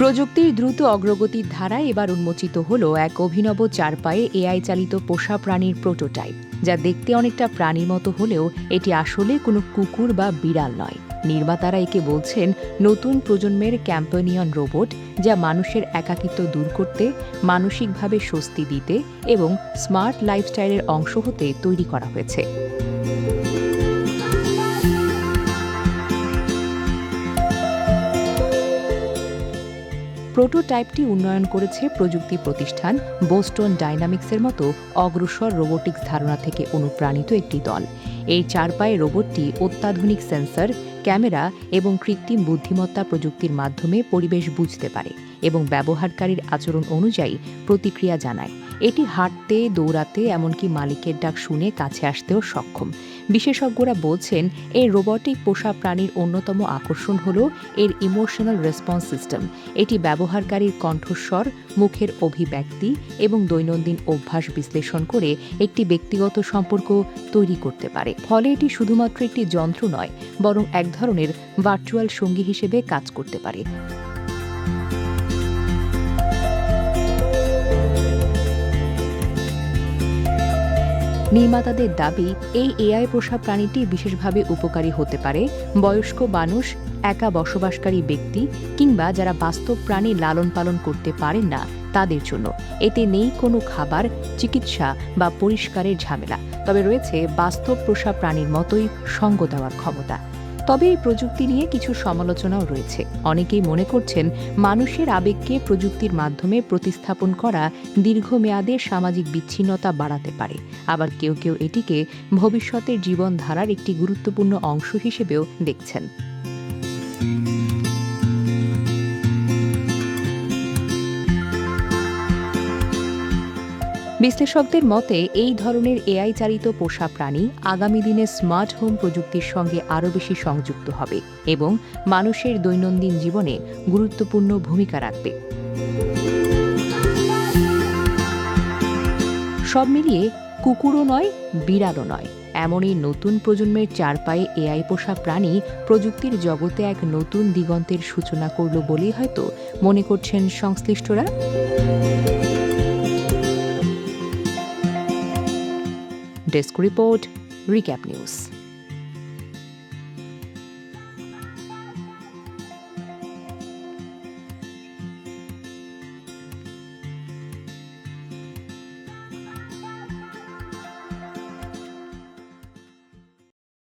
প্রযুক্তির দ্রুত অগ্রগতির ধারায় এবার উন্মোচিত হল এক অভিনব চারপায়ে এআই চালিত পোষা প্রাণীর প্রোটোটাইপ, যা দেখতে অনেকটা প্রাণীর মতো হলেও এটি আসলে কোনো কুকুর বা বিড়াল নয়। নির্মাতারা একে বলছেন নতুন প্রজন্মের ক্যাম্পেনিয়ন রোবট, যা মানুষের একাকিত্ব দূর করতে, মানসিকভাবে স্বস্তি দিতে এবং স্মার্ট লাইফস্টাইলের অংশ হতে তৈরি করা হয়েছে। প্রোটোটাইপটি উন্নয়ন করেছে প্রযুক্তি প্রতিষ্ঠান বোস্টন ডাইনামিক্সের মতো অগ্রসর রোবোটিক্স ধারণা থেকে অনুপ্রাণিত একটি দল। এই চারপায়ে রোবটটি অত্যাধুনিক সেন্সর, ক্যামেরা এবং কৃত্রিম বুদ্ধিমত্তা প্রযুক্তির মাধ্যমে পরিবেশ বুঝতে পারে এবং ব্যবহারকারীর আচরণ অনুযায়ী প্রতিক্রিয়া জানায়। এটি হাঁটতে, দৌড়াতে, এমনকি মালিকের ডাক শুনে কাছে আসতেও সক্ষম। বিশেষজ্ঞরা বলছেন এই রোবটিক পোষা প্রাণীর অন্যতম আকর্ষণ হল এর ইমোশনাল রেসপন্স সিস্টেম। এটি ব্যবহারকারীর কণ্ঠস্বর, মুখের অভিব্যক্তি এবং দৈনন্দিন অভ্যাস বিশ্লেষণ করে একটি ব্যক্তিগত সম্পর্ক তৈরি করতে পারে। ফলে এটি শুধুমাত্র একটি যন্ত্র নয়, বরং এক ধরনের ভার্চুয়াল সঙ্গী হিসেবে কাজ করতে পারে। নির্মাতাদের দাবি, এই এআই পোষা প্রাণীটি বিশেষভাবে উপকারী হতে পারে বয়স্ক মানুষ, একা বসবাসকারী ব্যক্তি কিংবা যারা বাস্তব প্রাণী লালন পালন করতে পারেন না তাদের জন্য। এতে নেই কোনো খাবার, চিকিৎসা বা পরিষ্কারের ঝামেলা, তবে রয়েছে বাস্তব পোষা প্রাণীর মতোই সঙ্গ দেওয়ার ক্ষমতা। তবে এই প্রযুক্তি নিয়ে কিছু সমালোচনাও রয়েছে। অনেকেই মনে করছেন মানুষের আবেগকে প্রযুক্তির মাধ্যমে প্রতিস্থাপন করা দীর্ঘমেয়াদে সামাজিক বিচ্ছিন্নতা বাড়াতে পারে। আবার কেউ কেউ এটিকে ভবিষ্যতের জীবনধারার একটি গুরুত্বপূর্ণ অংশ হিসেবেও দেখছেন। বিশ্লেষকদের মতে এই ধরনের এআই চালিত পোষা প্রাণী আগামী দিনে স্মার্ট হোম প্রযুক্তির সঙ্গে আরও বেশি সংযুক্ত হবে এবং মানুষের দৈনন্দিন জীবনে গুরুত্বপূর্ণ ভূমিকা রাখবে। সব মিলিয়ে কুকুরও নয়, বিড়ালও নয়, এমনই নতুন প্রজন্মের চারপায়ে এআই পোষা প্রাণী প্রযুক্তির জগতে এক নতুন দিগন্তের সূচনা করল বলেই হয়তো মনে করছেন সংশ্লিষ্টরা। Desk report, recap news.